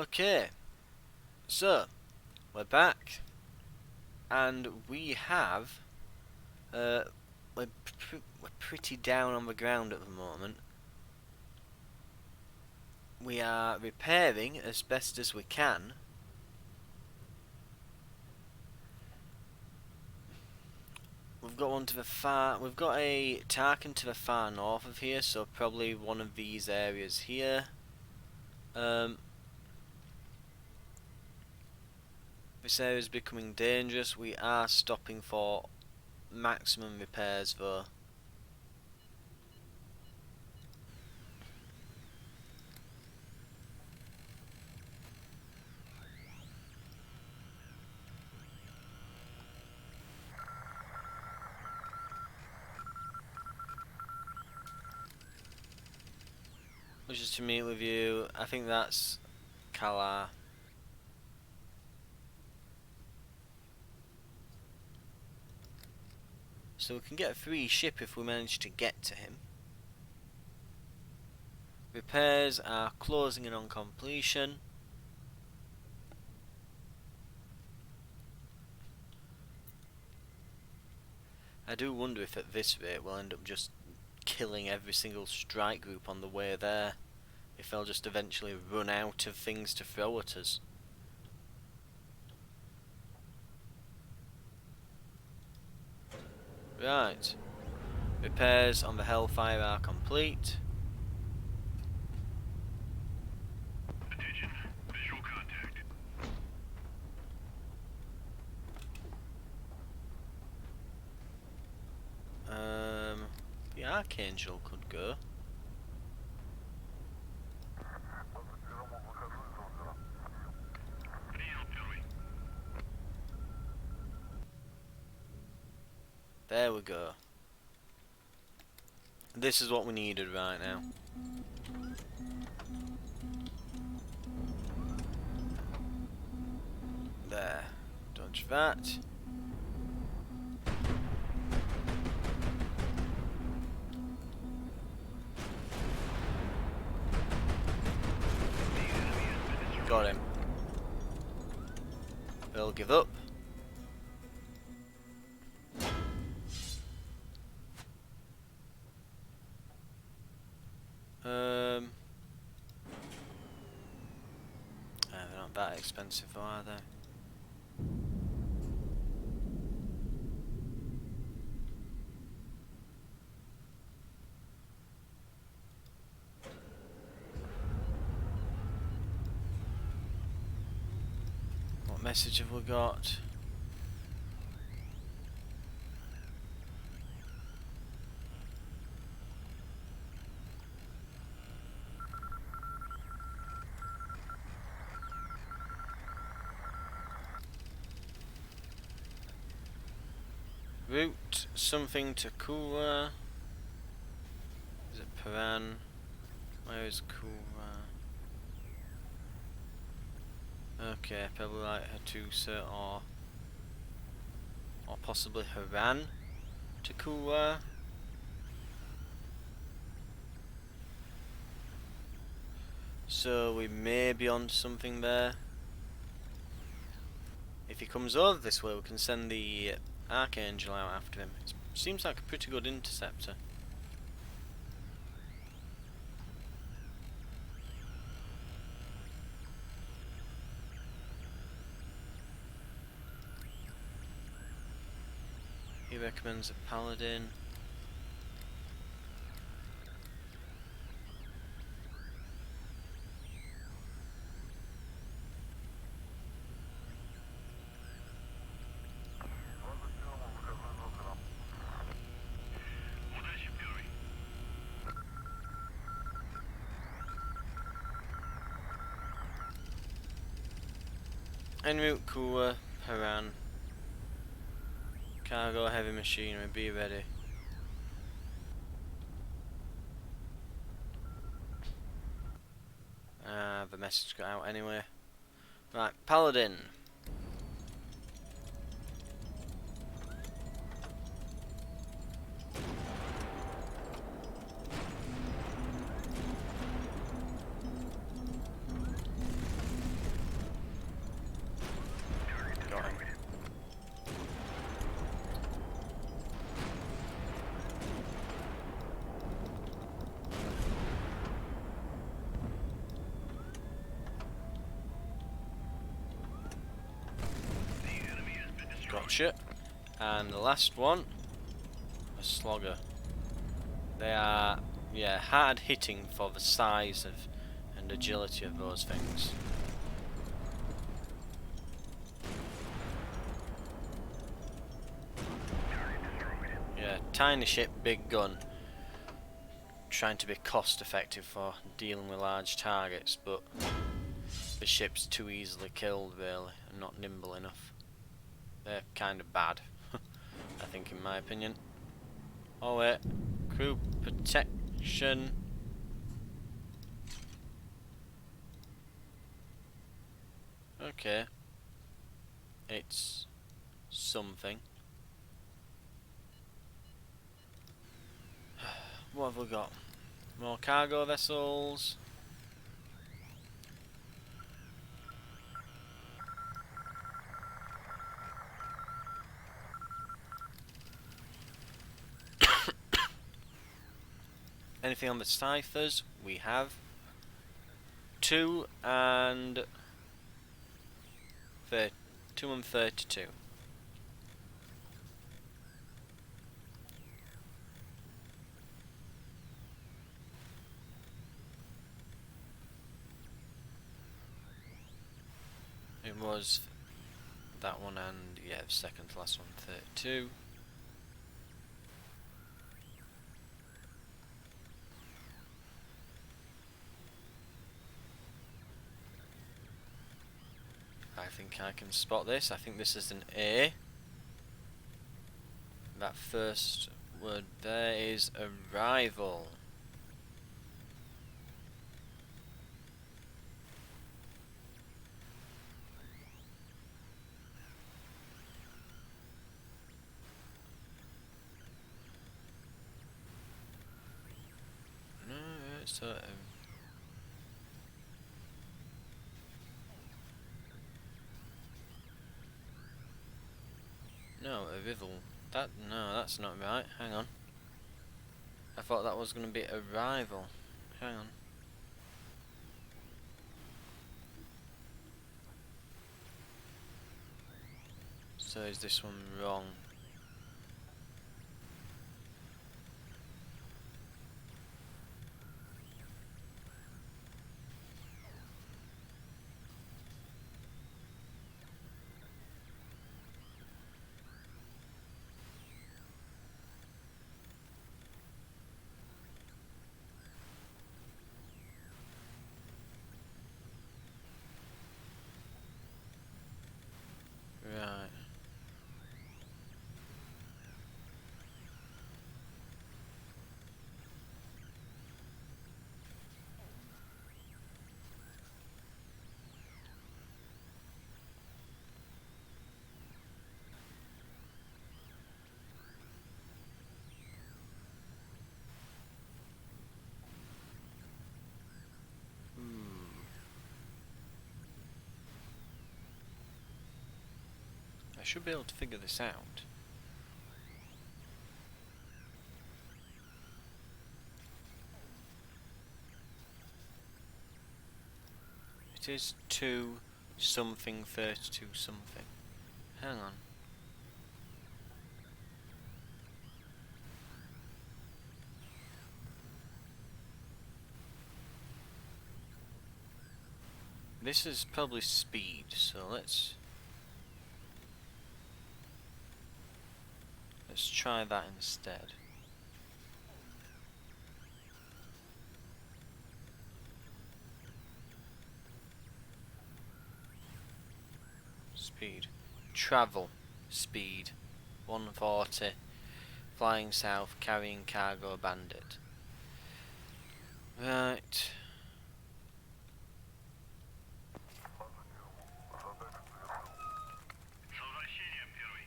Okay, so we're back, and we have we're pretty down on the ground at the moment. We are repairing as best as we can. We've got one to the far. We've got a Tarkin to the far north of here, so probably one of these areas here. This area is becoming dangerous. We are stopping for maximum repairs though. Which is to meet with you. I think that's Kalar. So we can get a free ship if we manage to get to him. Repairs are closing in on completion. I do wonder if at this rate we'll end up just killing every single strike group on the way there. If they'll just eventually run out of things to throw at us. Right. Repairs on the Hellfire are complete. Attention, visual contact. The Archangel could go. Any help, Joey? There we go. This is what we needed right now. There. Dodge that. Got him. They'll give up. They're not that expensive, though, are they? What message have we got? Route something to Kura. Is it Paran? Where is Kura? Okay, probably like Hattusa or possibly Haran to Kura. So we may be on something there. If he comes over this way, we can send the Archangel out after him. It seems like a pretty good interceptor. He recommends a Paladin. Удачи, Joey. En route Kura, Haran. Cargo heavy machinery, be ready. The message got out anyway. Right, Paladin. dropship. And the last one, a slogger. They are, yeah, hard hitting for the size of and agility of those things. Yeah, tiny ship, big gun. Trying to be cost effective for dealing with large targets, but the ship's too easily killed really, and not nimble enough. They're kind of bad, I think, in my opinion. Oh wait, crew protection. Okay. It's something. What have we got? More cargo vessels. Anything on the ciphers? We have 2 and 2 and 32. It was that one and, yeah, the second to last one, 32. I think I can spot this. I think this is an A. That first word there is arrival. No, it's no, arrival. No, that's not right. Hang on. I thought that was going to be arrival. Hang on. So is this one wrong? Right. I should be able to figure this out. It is 2 something 32 something. Hang on. This is probably speed, so let's try that instead. Speed. Travel. Speed. 140. Flying south, carrying cargo, bandit. Right. Возвращение, первый.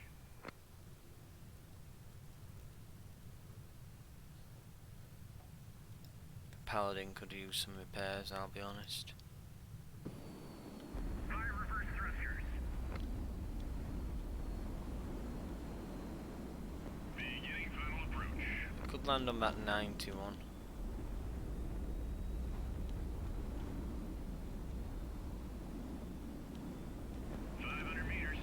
Paladin could use some repairs, I'll be honest. Fire reverse thrusters. Beginning final approach. Could land on that 91. 500 meters.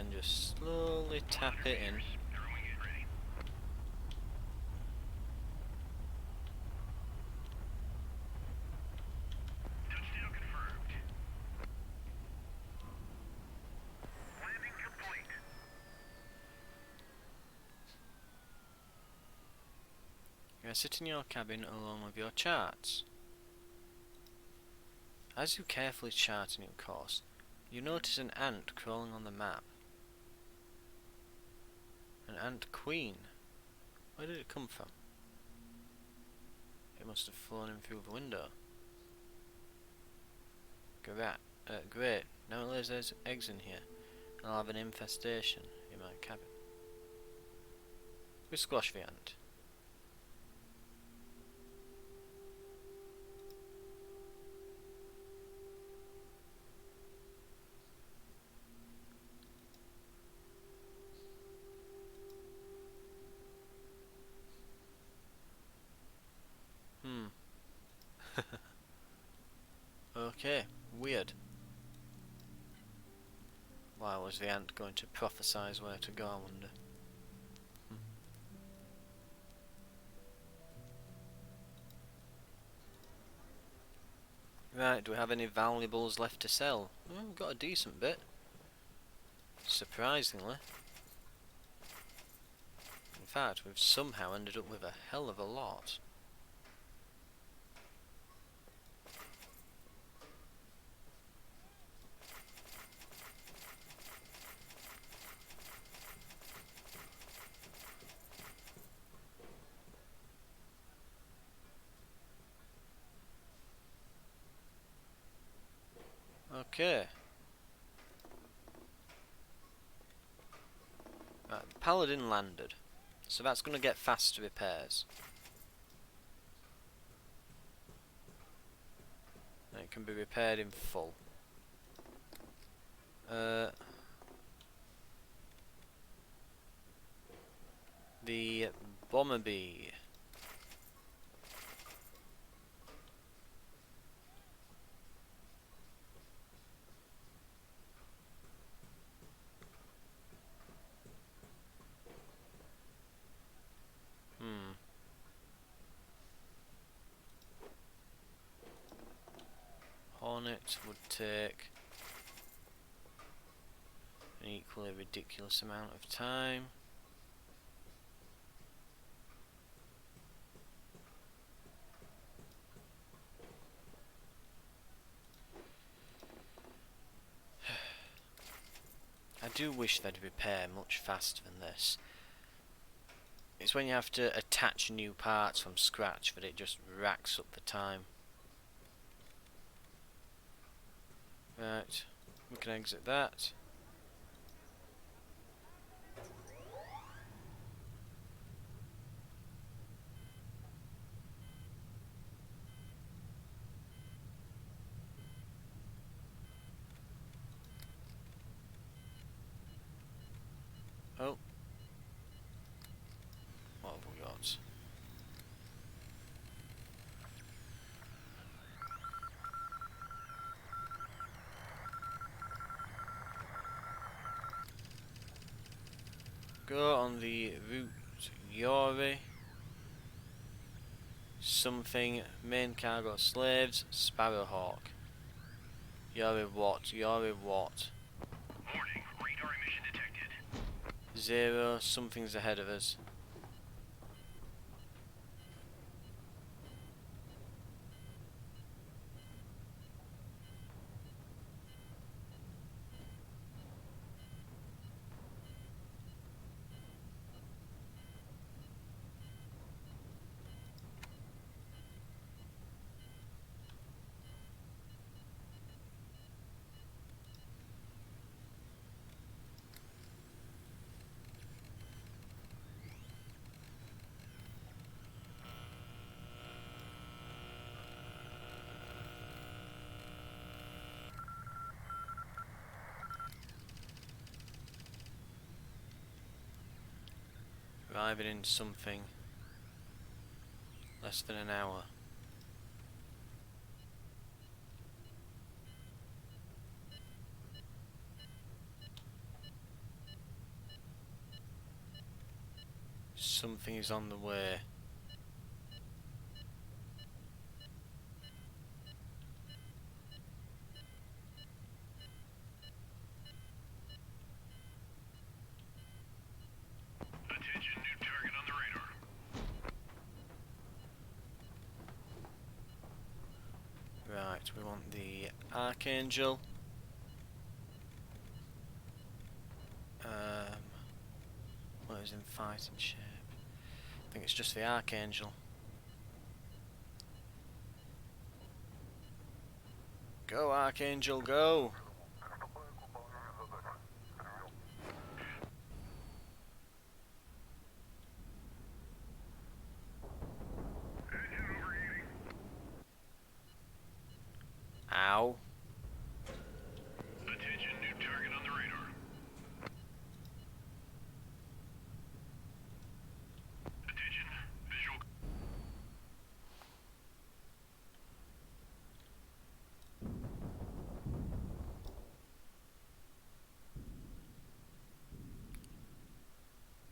and just slowly tap it in. Throwing it ready. Touchdown confirmed. Landing complete. You sit in your cabin along with your charts. As you carefully chart a new course, you notice an ant crawling on the map. An ant queen? Where did it come from? It must have flown in through the window. Great. Now it lays eggs in here, and I'll have an infestation in my cabin. We squash the ant. Okay, weird. Why was the ant going to prophesize where to go, I wonder? Right, do we have any valuables left to sell? Well, we've got a decent bit. Surprisingly. In fact, we've somehow ended up with a hell of a lot. Okay. Right, the Paladin landed. So that's going to get faster repairs. And it can be repaired in full. The Bomberbee. Hornet would take an equally ridiculous amount of time. I do wish they'd repair much faster than this. It's when you have to attach new parts from scratch that it just racks up the time. Right, we can exit that. Oh. What have we got? Go on the route Yori. Something, main cargo slaves, Sparrowhawk. Yori what? Yori what? Warning, radar emission detected. 0, something's ahead of us. Arriving in something less than an hour. Something is on the way. Attention, new target on the radar. Right, we want the Archangel. What is in fighting shape? I think it's just the Archangel. Go, Archangel, go! Ow. Attention, new target on the radar. Attention, visual.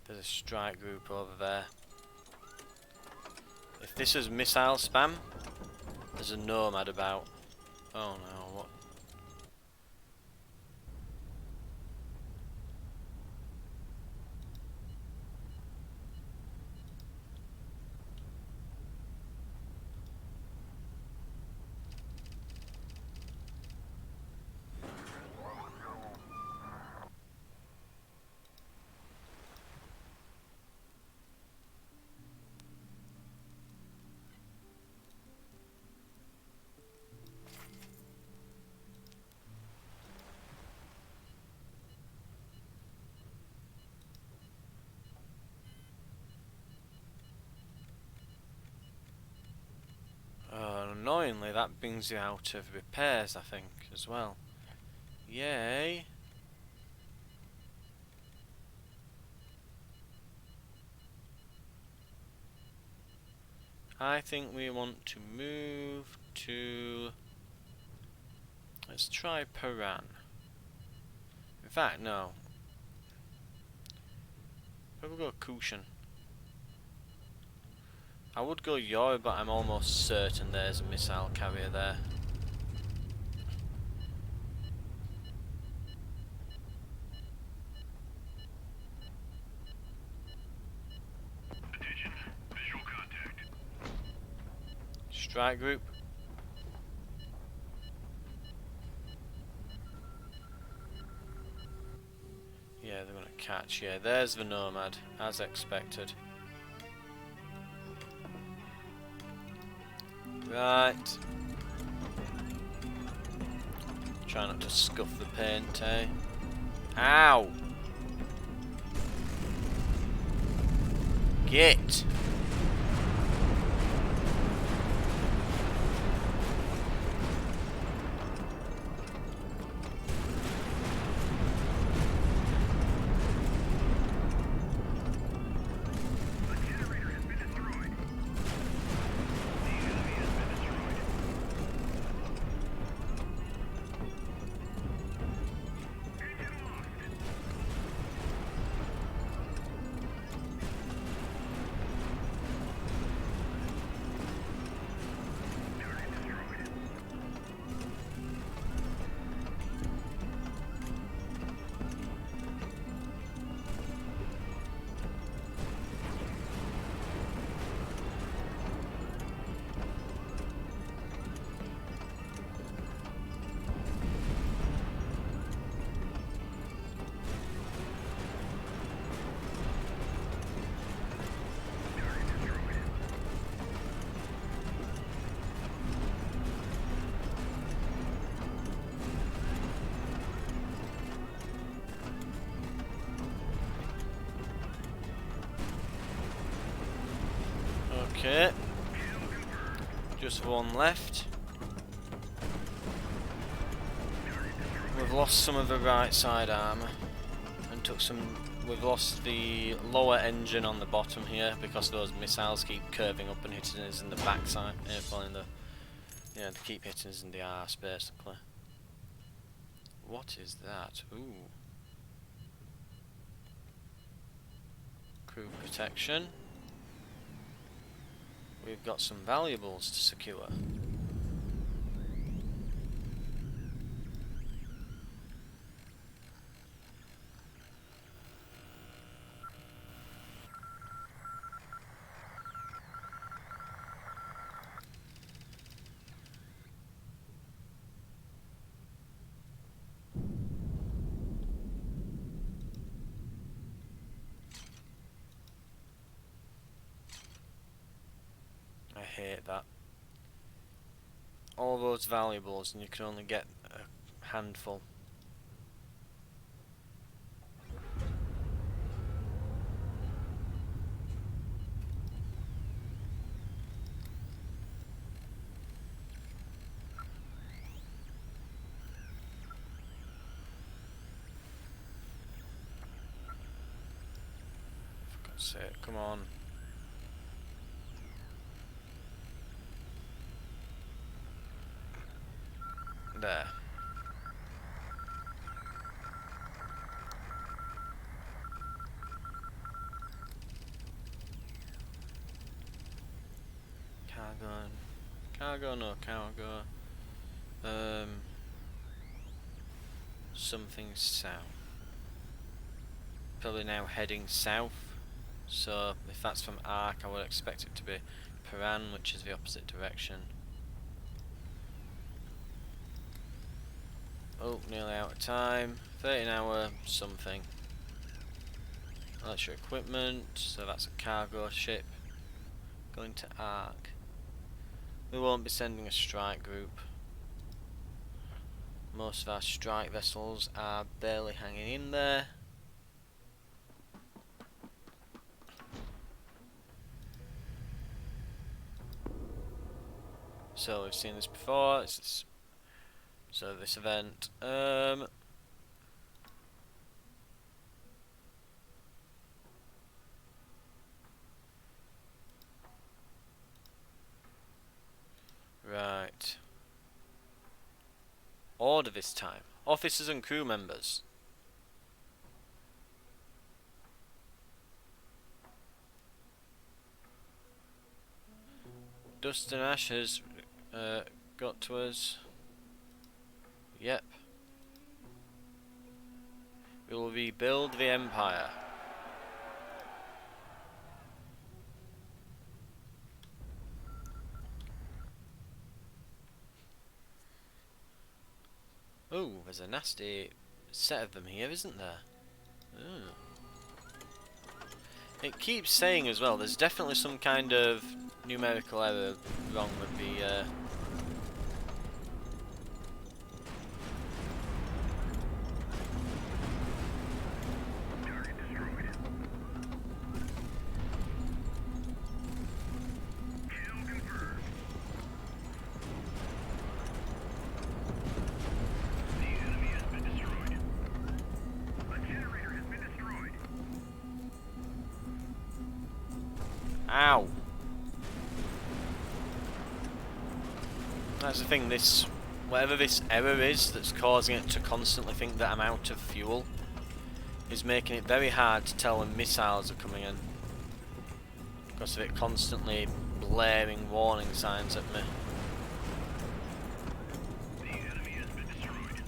There's a strike group over there. If this is missile spam, there's a nomad about. Oh no, what? Annoyingly, that brings you out of repairs, I think, as well. Yay! I think we want to move to... Let's try Paran. In fact, no. We'll go Kushan. I would go Yor, but I'm almost certain there's a missile carrier there. Attention, visual contact. Strike group. Yeah, they're gonna catch. Yeah, there's the nomad, as expected. Right. Try not to scuff the paint, eh? Ow! Get! Okay. Just one left. We've lost some of the right side armour and took some. We've lost the lower engine on the bottom here because those missiles keep curving up and hitting us in the backside. Well, in the, yeah, they keep hitting us in the arse basically. What is that? Ooh. Crew protection. we've got some valuables to secure. I hate that. All those valuables and you can only get a handful. For God's sake, come on. There. Cargo. Cargo, no cargo. Something south. Probably now heading south. So if that's from Ark, I would expect it to be Paran, which is the opposite direction. Oh, nearly out of time. 30 an hour, something. That's your equipment, so that's a cargo ship. Going to Ark. We won't be sending a strike group. Most of our strike vessels are barely hanging in there. So we've seen this before. So this event. Right. Order this time. Officers and crew members. Dust and ash has got to us. Yep. We will rebuild the Empire. Oh, there's a nasty set of them here, isn't there? Ooh. It keeps saying as well, there's definitely some kind of numerical error wrong with the Target destroyed. Kill confirmed. The enemy has been destroyed. A generator has been destroyed. Ow! That's the thing, this whatever this error is that's causing it to constantly think that I'm out of fuel is making it very hard to tell when missiles are coming in. Because of it constantly blaring warning signs at me. The enemy has been destroyed.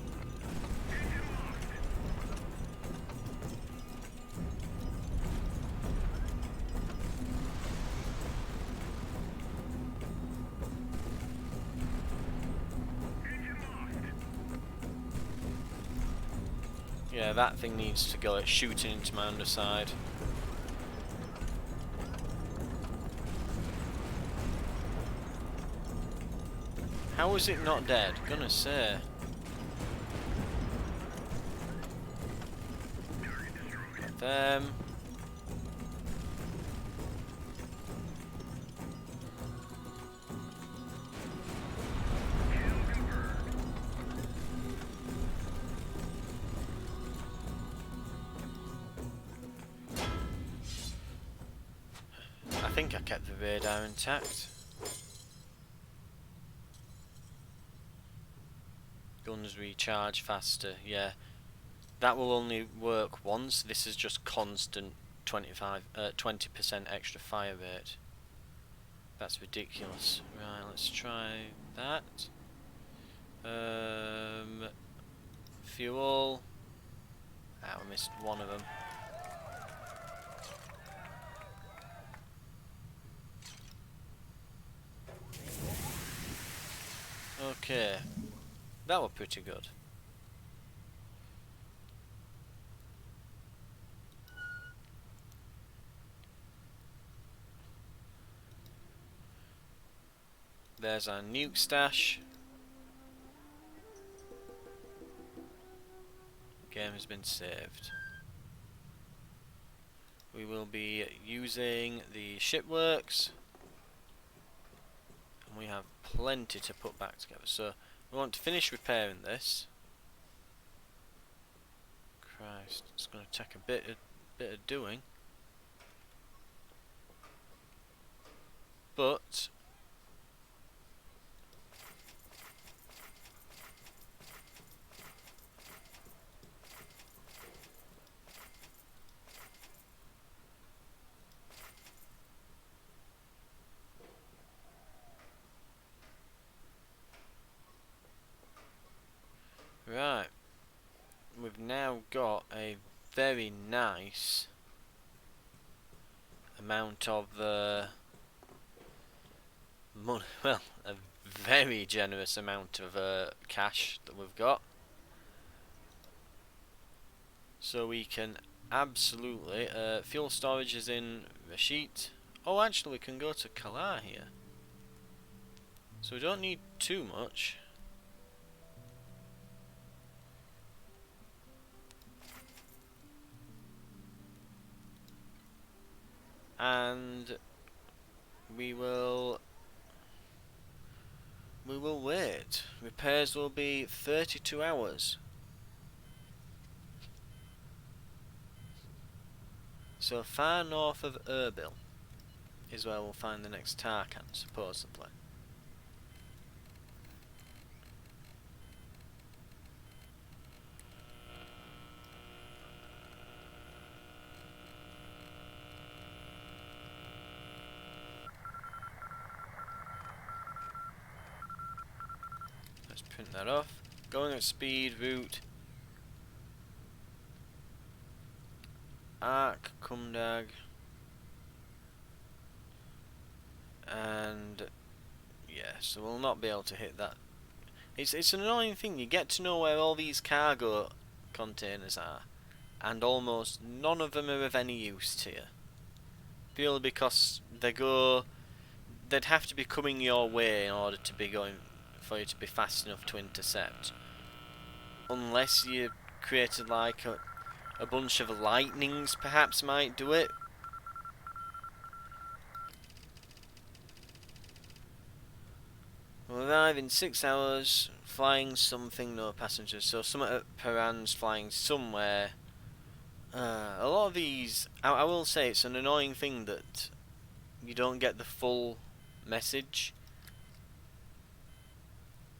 Engine lost. Engine lost. Yeah, that thing needs to go. It's shooting into my underside. How is it not dead? Gonna say. Target destroyed. Them. Kill confirmed. I think I kept the radar intact. Guns recharge faster, yeah. That will only work once. This is just constant 20% extra fire rate. That's ridiculous. Right, let's try that. Fuel. Ah, we missed one of them. Okay, that was pretty good. There's our nuke stash. Game has been saved. We will be using the shipworks, and we have plenty to put back together. So we want to finish repairing this. Christ, it's going to take a bit of doing, but right, we've now got a very nice amount of money. Well, a very generous amount of cash that we've got, so we can absolutely fuel storage is in Rashid. Oh, actually, we can go to Kalar here, so we don't need too much. And we will wait. Repairs will be 32 hours. So far north of Erbil is where we'll find the next Tarkan, supposedly. Let's print that off. Going at speed, route Ark, Kumdag, and yeah, so we'll not be able to hit that. It's an annoying thing. You get to know where all these cargo containers are, and almost none of them are of any use to you. Purely because they'd have to be coming your way in order to be going for you to be fast enough to intercept. Unless you created like a bunch of lightnings, perhaps might do it. We'll arrive in 6 hours, flying something, no passengers. So some at Paran's flying somewhere. A lot of these, I will say, it's an annoying thing that you don't get the full message.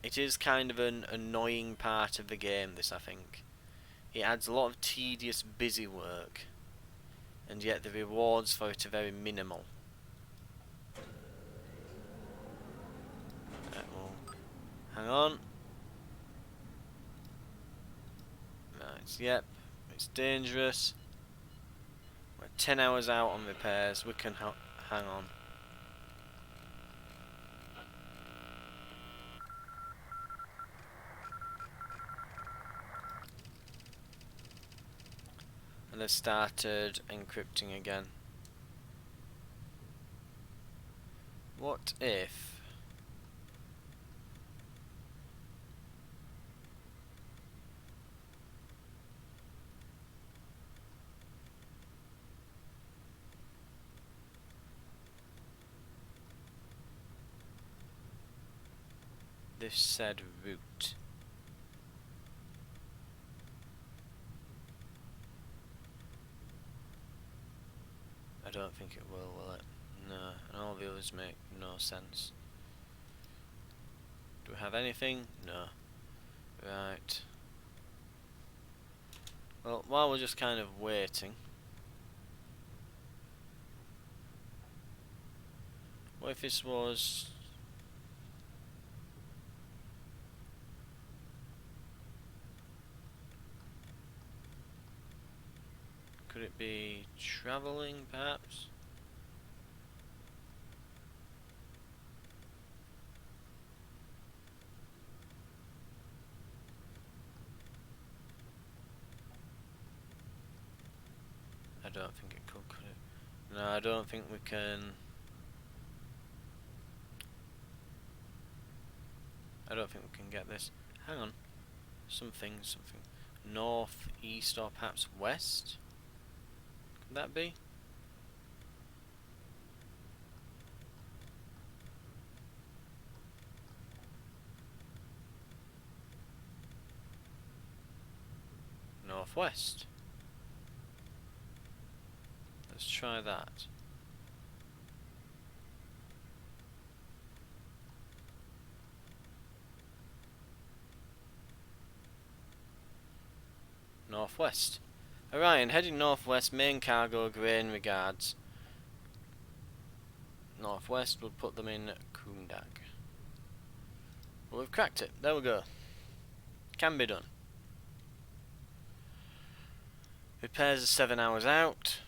It is kind of an annoying part of the game, this, I think. It adds a lot of tedious, busy work, and yet the rewards for it are very minimal. Right, well, hang on. Right, yep, it's dangerous. We're 10 hours out on repairs, we can hang on. And they've started encrypting again. What if this said route? I don't think it will it? No, and all the others make no sense. Do we have anything? No. Right. Well, while we're just kind of waiting, What if this was... Could it be travelling, perhaps? I don't think it could it? No, I don't think we can... I don't think we can get this. Hang on. Something. North, east, or perhaps west? Could that be? Northwest. Let's try that. Northwest. Orion, heading northwest, main cargo, grain, regards. Northwest, we'll put them in Kundag. Well, we've cracked it. There we go. Can be done. Repairs are 7 hours out.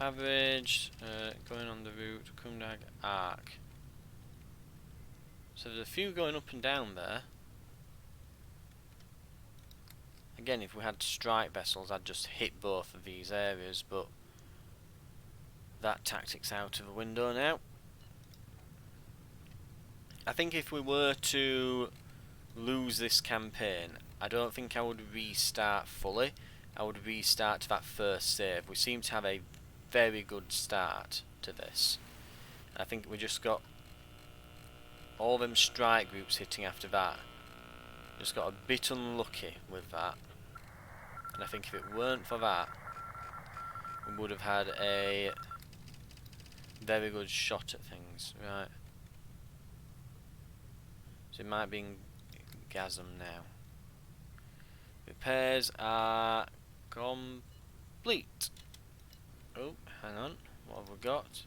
Average, going on the route, Kundag, Arc. So there's a few going up and down there. Again, if we had strike vessels, I'd just hit both of these areas, but that tactic's out of the window now. I think if we were to lose this campaign, I don't think I would restart fully. I would restart to that first save. We seem to have a very good start to this. I think we just got all them strike groups hitting after that. Just got a bit unlucky with that. And I think if it weren't for that, we would have had a very good shot at things. Right. So it might be in Gasm now. Repairs are complete. Oh, hang on. What have we got?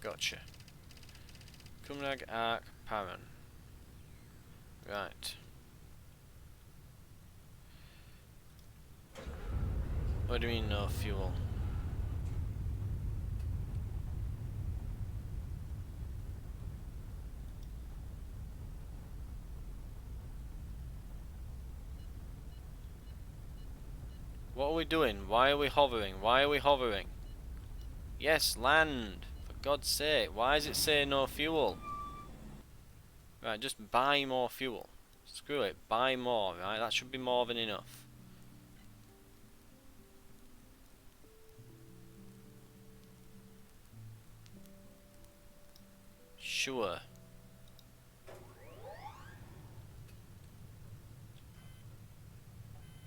Gotcha. Cumrag, Arc, Paran. Right. What do you mean no fuel? What are we doing? Why are we hovering? Why are we hovering? Yes, land! For God's sake, why does it say no fuel? Right, just buy more fuel. Screw it, buy more, right? That should be more than enough. Sure.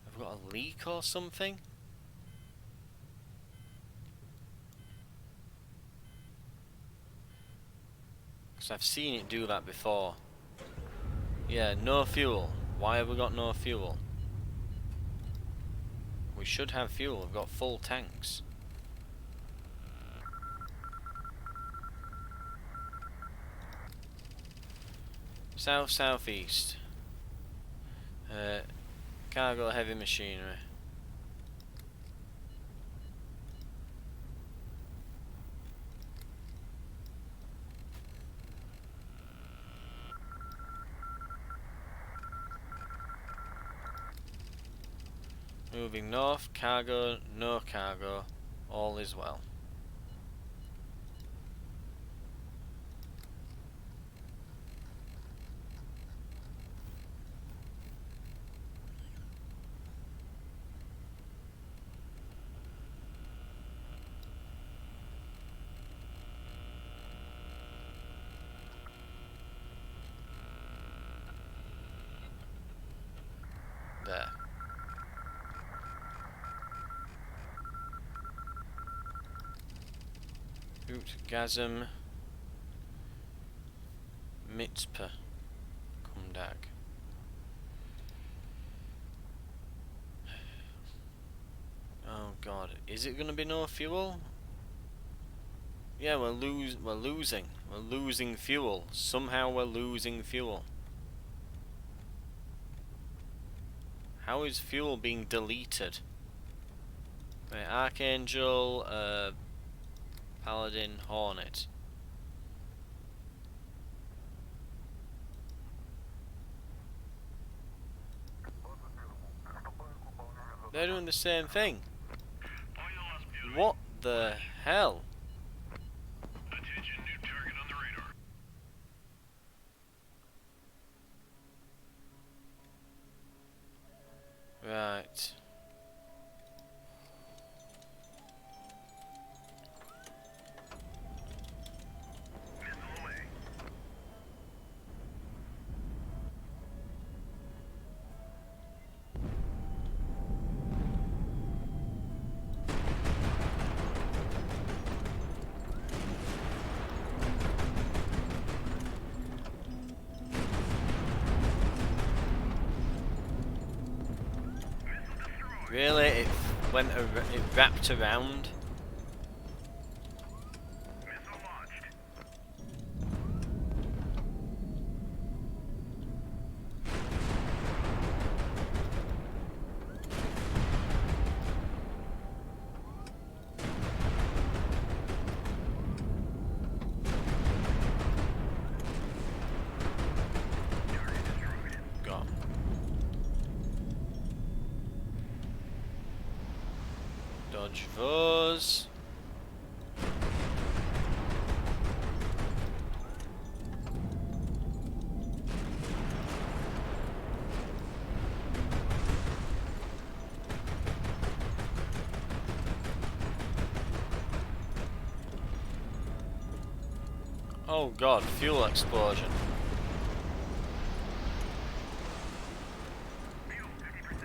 Have we got a leak or something? Because I've seen it do that before. Yeah, no fuel. Why have we got no fuel? We should have fuel. We've got full tanks. South-southeast. Cargo heavy machinery. Moving north, cargo, no cargo, all is well. There. Utgasm Mitzpah Kumdag. Oh god, is it gonna be no fuel? Yeah, we're losing. We're losing fuel. Somehow we're losing fuel. How is fuel being deleted? Right, Archangel, Paladin, Hornet. They're doing the same thing. What the hell? Attention, new target on the radar. Right. Missile away. Really? It went it wrapped around? Missile launched. Target destroyed. Gone. Dodge those. Oh god, fuel explosion. Fuel 50%.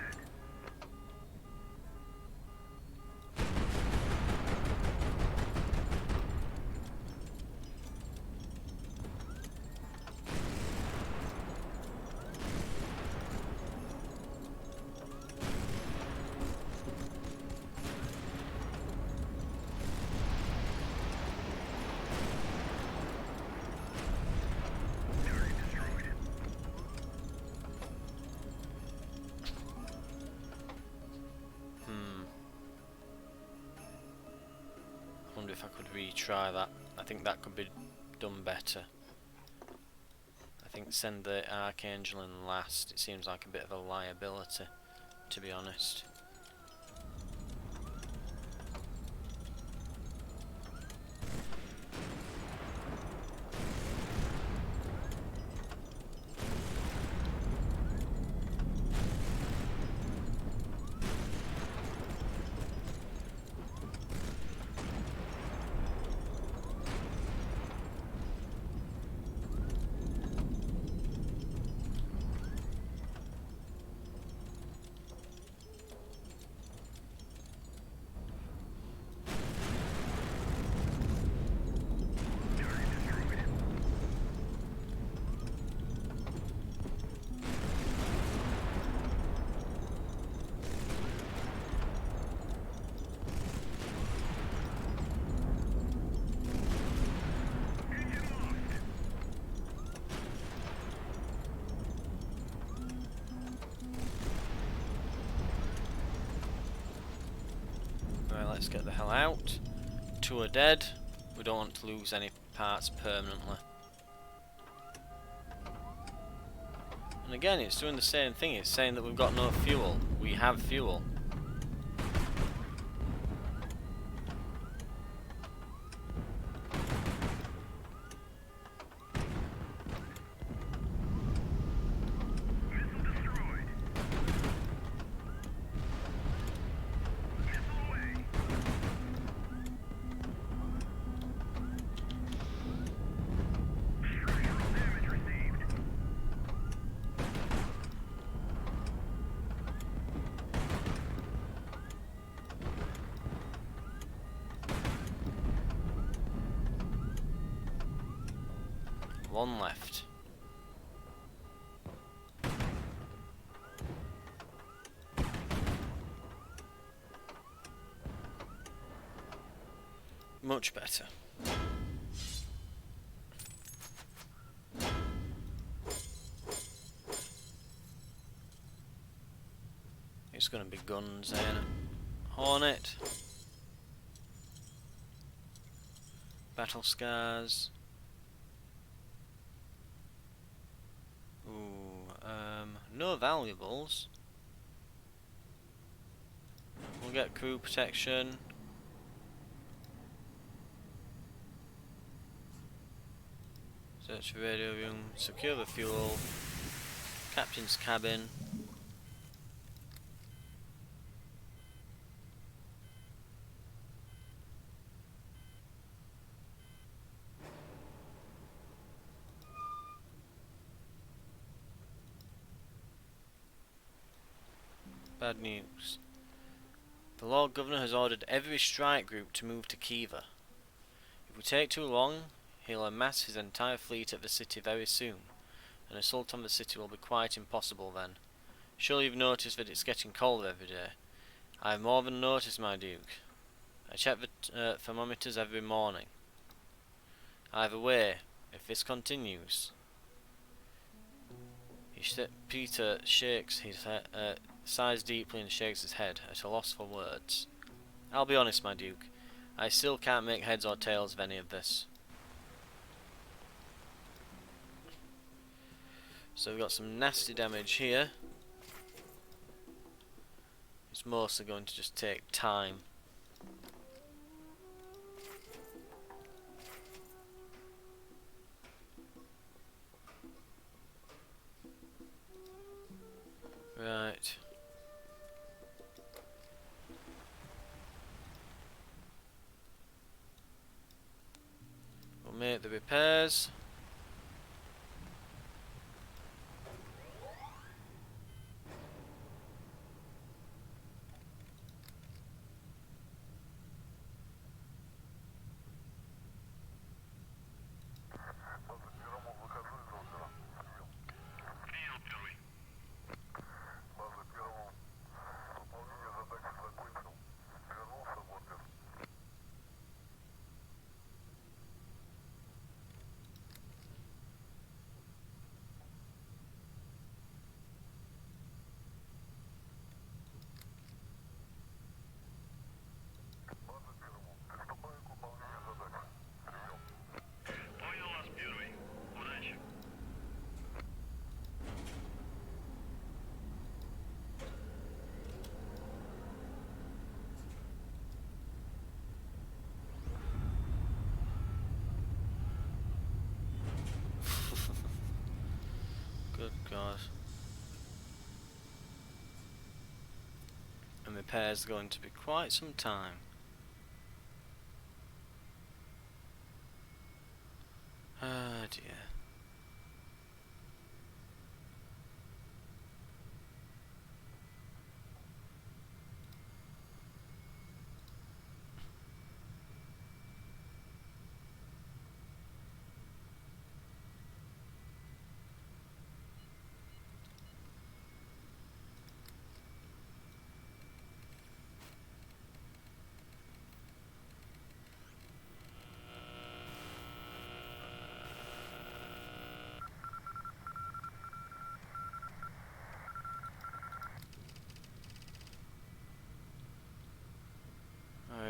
Target destroyed. I wonder if I could retry that. I think that could be done better. I think send the Archangel in last. It seems like a bit of a liability, to be honest. Target destroyed. Engine lost. Right, let's get the hell out. Two are dead. We don't want to lose any parts permanently. And again, it's doing the same thing. It's saying that we've got no fuel. We have fuel. Missile destroyed. Missile away. Structural damage received. One left. Much better. It's gonna be guns, ain't it? Hornet. Battle scars. Ooh, no valuables. We'll get crew protection. Search for radio room. Secure the fuel. Captain's cabin. Bad news. The Lord Governor has ordered every strike group to move to Kiva. If we take too long, he'll amass his entire fleet at the city very soon. An assault on the city will be quite impossible then. Surely you've noticed that it's getting colder every day. I have more than noticed, my Duke. I check the thermometers every morning. Either way, if this continues... Peter shakes his head, sighs deeply and shakes his head, at a loss for words. I'll be honest, my Duke. I still can't make heads or tails of any of this. So we've got some nasty damage here. It's mostly going to just take time. Right. We'll make the repairs. Good God. And repairs are going to be quite some time. Ah dear.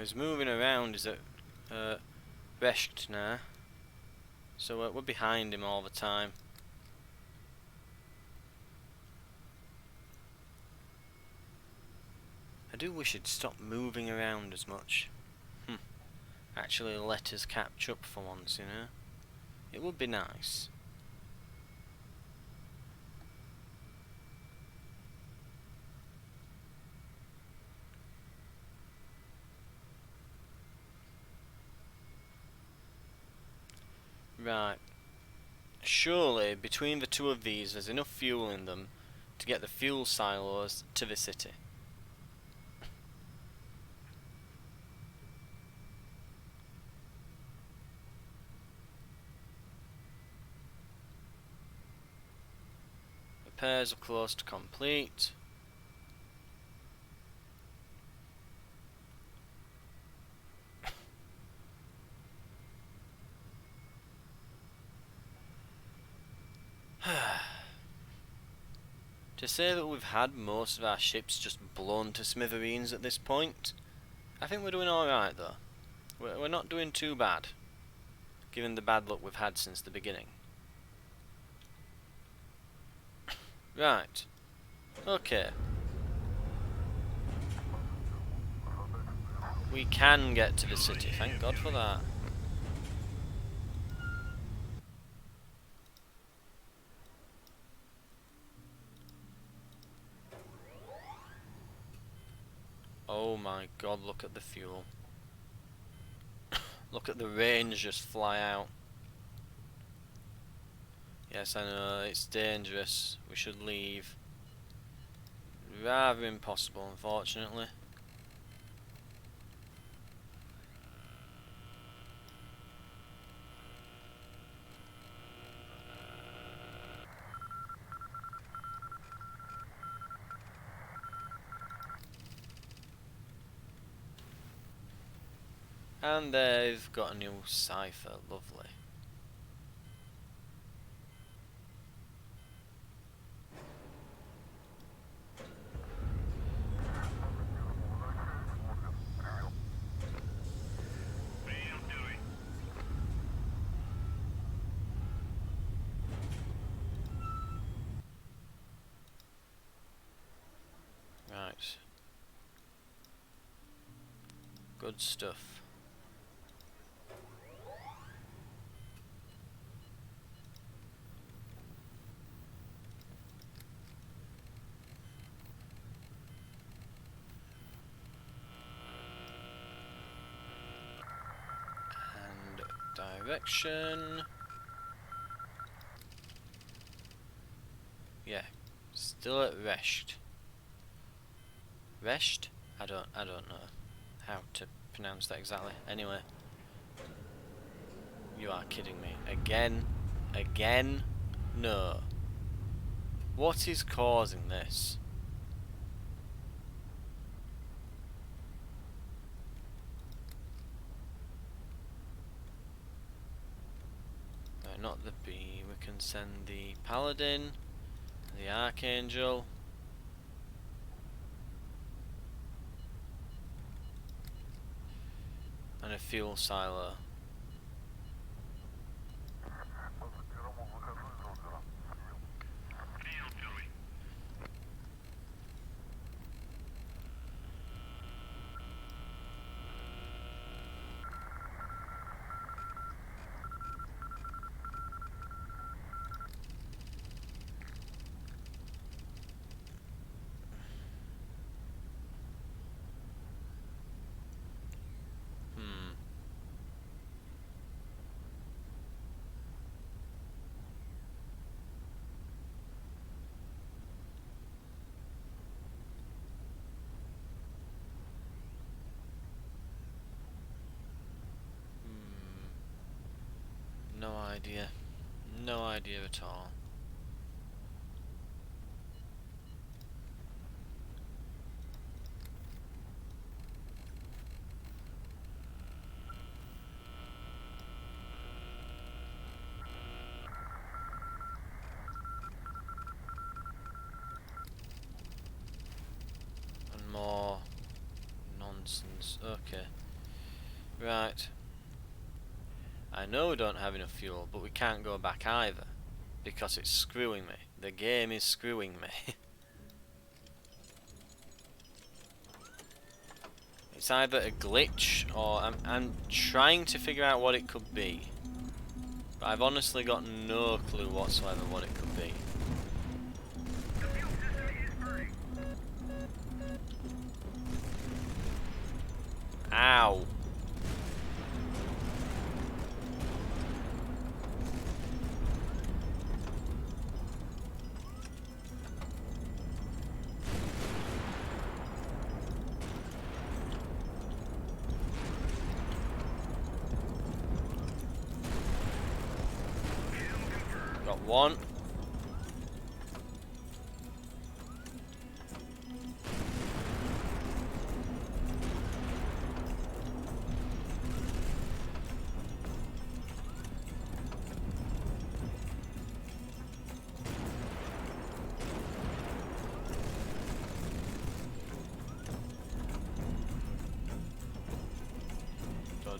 He's moving around, he's at Resht now, so we're behind him all the time. I do wish he'd stop moving around as much. Actually let us catch up for once, you know. It would be nice. Right. Surely, between the two of these, there's enough fuel in them to get the fuel silos to the city. repairs are close to complete. To say that we've had most of our ships just blown to smithereens at this point, I think we're doing alright though. We're not doing too bad, given the bad luck we've had since the beginning. Right. Okay. We can get to the city, thank God for that. Oh my God, look at the fuel. Look at the range just fly out. Yes, I know, it's dangerous. We should leave. Rather impossible, unfortunately. And they've got a new cipher, lovely. Will do it. Right. Good stuff. And direction. Yeah, still at Resht. Resht? I don't know how to pronounce that exactly. Anyway. You are kidding me. Again? Again? No. What is causing this? Right, not the bee. We can send the paladin, the archangel. And a fuel silo. Will do it. Hmm. No idea. No idea at all. And more nonsense. Okay. Right. I know we don't have enough fuel, but we can't go back either. Because it's screwing me. The game is screwing me. It's either a glitch or I'm trying to figure out what it could be. But I've honestly got no clue whatsoever what it could be. The fuel system is burning. Ow! Got one.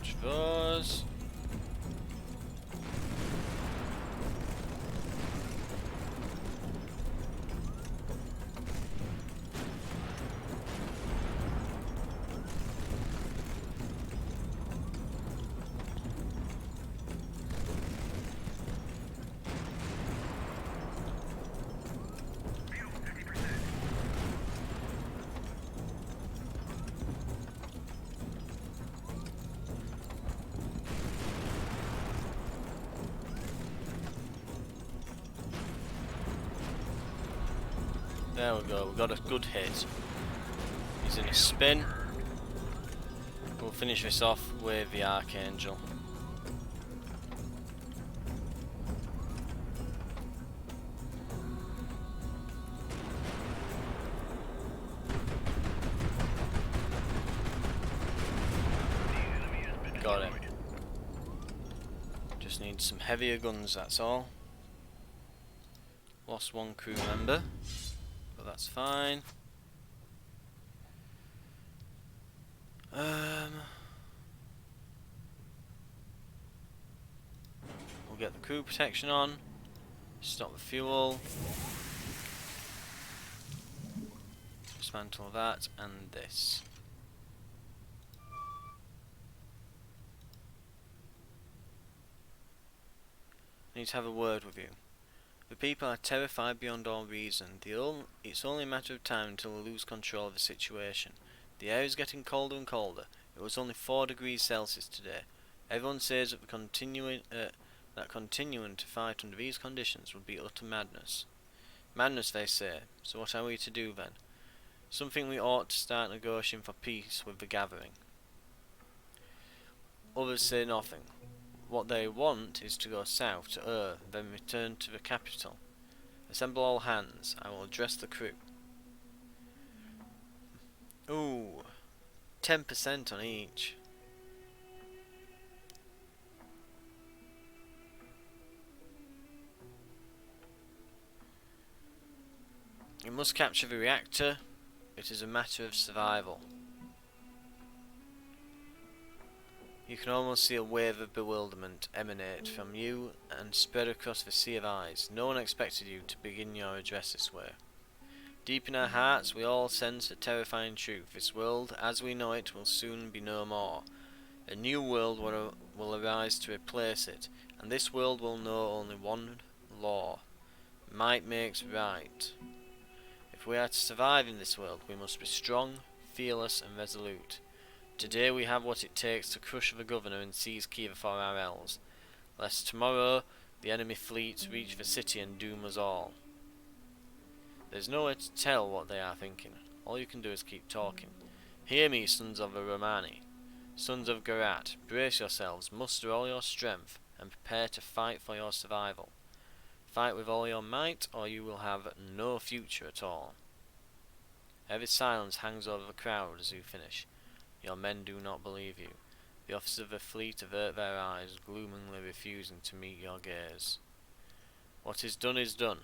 much for those. There we go, we got a good hit. He's in a spin. We'll finish this off with the Archangel. Got it. Just need some heavier guns, that's all. Lost one crew member, but that's fine. We'll get the crew protection on, stop the fuel, dismantle that and this. I need to have a word with you. The people are terrified beyond all reason. It's only a matter of time until we lose control of the situation. The air is getting colder and colder. It was only 4 degrees Celsius today. Everyone says that continuing to fight under these conditions would be utter madness. Madness, they say. So what are we to do then? Something we ought to start negotiating for peace with the gathering. Others say nothing. What they want is to go south to Earth, then return to the capital. Assemble all hands. I will address the crew. Ooh, 10% on each. You must capture the reactor. It is a matter of survival. You can almost see a wave of bewilderment emanate from you and spread across the sea of eyes. No one expected you to begin your address this way. Deep in our hearts we all sense a terrifying truth. This world, as we know it, will soon be no more. A new world will arise to replace it, and this world will know only one law. Might makes right. If we are to survive in this world, we must be strong, fearless and resolute. Today we have what it takes to crush the governor and seize Kiva for our elves, lest tomorrow the enemy fleets reach the city and doom us all. There's no way to tell what they are thinking. All you can do is keep talking. Hear me, sons of the Romani, sons of Garat, brace yourselves, muster all your strength, and prepare to fight for your survival. Fight with all your might, or you will have no future at all. Heavy silence hangs over the crowd as you finish. Your men do not believe you. The officers of the fleet avert their eyes, gloomily refusing to meet your gaze. What is done is done.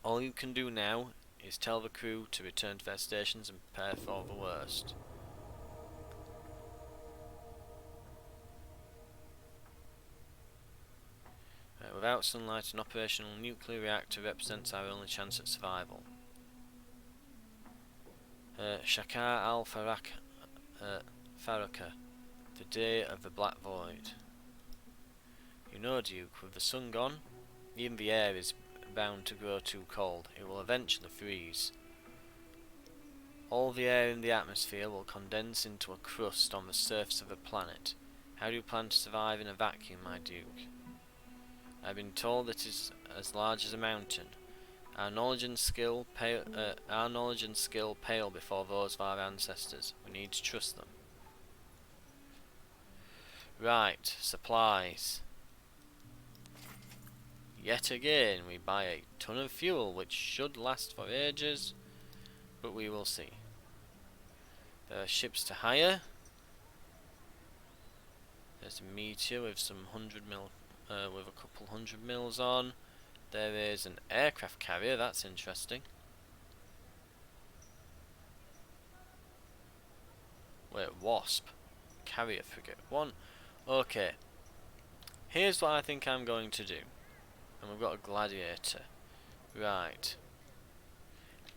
All you can do now is tell the crew to return to their stations and prepare for the worst. Without sunlight, an operational nuclear reactor represents our only chance at survival. Shakar al-Faraka, the day of the Black Void. You know, Duke, with the sun gone, even the air is bound to grow too cold. It will eventually freeze. All the air in the atmosphere will condense into a crust on the surface of the planet. How do you plan to survive in a vacuum, my Duke? I've been told it is as large as a mountain. Our knowledge and skill pale before those of our ancestors. We need to trust them. Right, supplies. Yet again, we buy a ton of fuel, which should last for ages, but we will see. There are ships to hire. There's a Meteor with some 100 mil, with a couple 100 mils on. There is an aircraft carrier. That's interesting. Wait, Wasp. carrier frigate. One. Okay. Here's what I think I'm going to do. And we've got a gladiator. Right.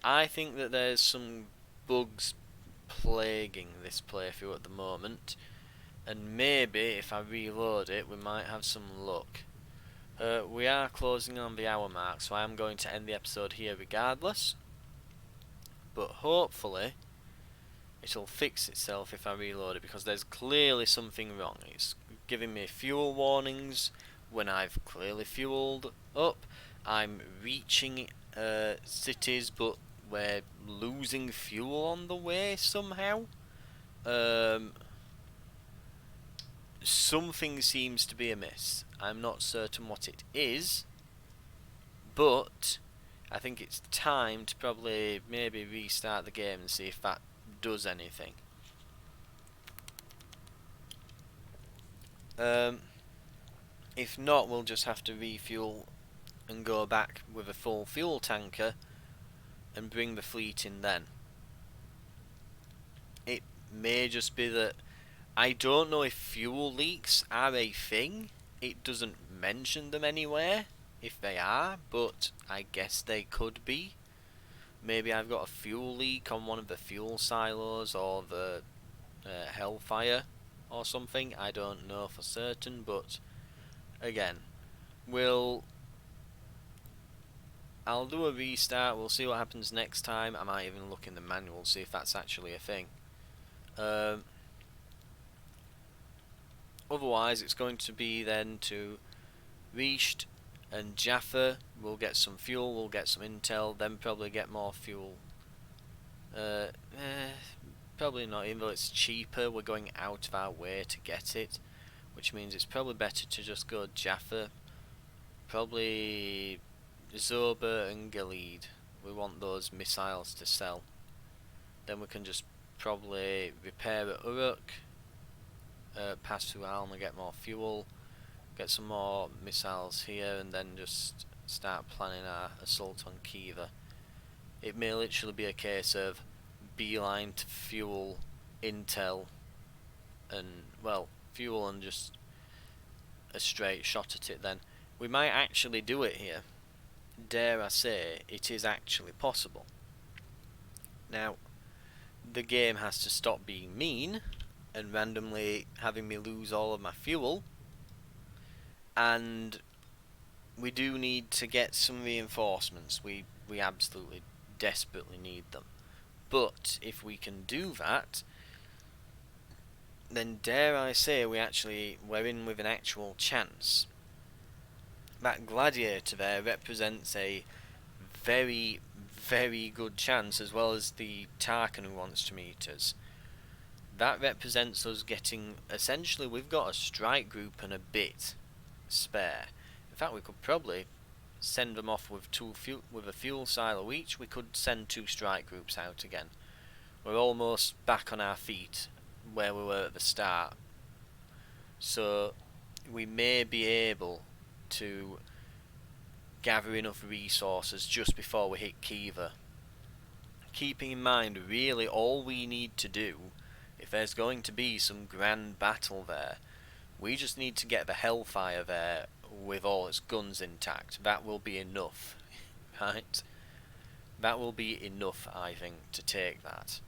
I think that there's some bugs plaguing this playthrough at the moment. And maybe if I reload it, we might have some luck. We are closing on the hour mark, so I am going to end the episode here regardless. But hopefully it'll fix itself if I reload it, because there's clearly something wrong. It's giving me fuel warnings when I've clearly fueled up. I'm reaching cities, but we're losing fuel on the way somehow. Something seems to be amiss. I'm not certain what it is, but I think it's time to probably maybe restart the game and see if that does anything. If not, we'll just have to refuel and go back with a full fuel tanker and bring the fleet in then. It may just be that I don't know if fuel leaks are a thing. It doesn't mention them anywhere if they are, but I guess they could be. Maybe I've got a fuel leak on one of the fuel silos or the Hellfire or something. I don't know for certain, but again, I'll do a restart. We'll see what happens next time. I might even look in the manual see if that's actually a thing. Otherwise, it's going to be then to Reached and Jaffa. We'll get some fuel, we'll get some intel, then probably get more fuel. Probably not, even though it's cheaper. We're going out of our way to get it, which means it's probably better to just go Jaffa. Probably Zoba and Gilead. We want those missiles to sell. Then we can just probably repair at Uruk, pass through Alma, get more fuel, get some more missiles here, and then just start planning our assault on Kiva. It may literally be a case of beeline to fuel, intel, and, well, fuel and just a straight shot at it then. We might actually do it here. Dare I say, it is actually possible. Now, the game has to stop being mean and randomly having me lose all of my fuel, and we do need to get some reinforcements. We absolutely desperately need them. But if we can do that, then dare I say we're in with an actual chance. That gladiator there represents a very, very good chance, as well as the Tarkin who wants to meet us. That represents us getting, essentially we've got a strike group and a bit spare. In fact, we could probably send them off with a fuel silo each. We could send 2 strike groups out again. We're almost back on our feet where we were at the start, so we may be able to gather enough resources just before we hit Kiva. Keeping in mind, really all we need to do, if there's going to be some grand battle there, we just need to get the Hellfire there with all its guns intact. That will be enough, right? That will be enough, I think, to take that.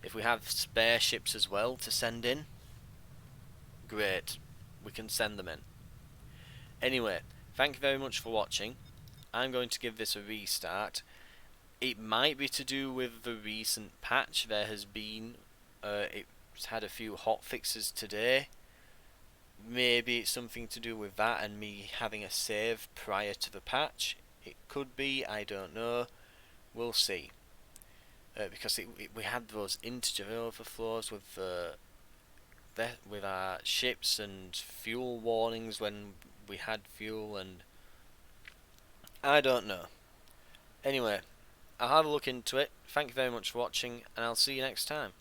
If we have spare ships as well to send in, great, we can send them in. Anyway, thank you very much for watching. I'm going to give this a restart. It might be to do with the recent patch. There has been, it's had a few hot fixes today. Maybe it's something to do with that and me having a save prior to the patch. It could be, I don't know. We'll see. Because we had those integer overflows with our ships and fuel warnings when we had fuel, and I don't know. Anyway, I'll have a look into it. Thank you very much for watching, and I'll see you next time.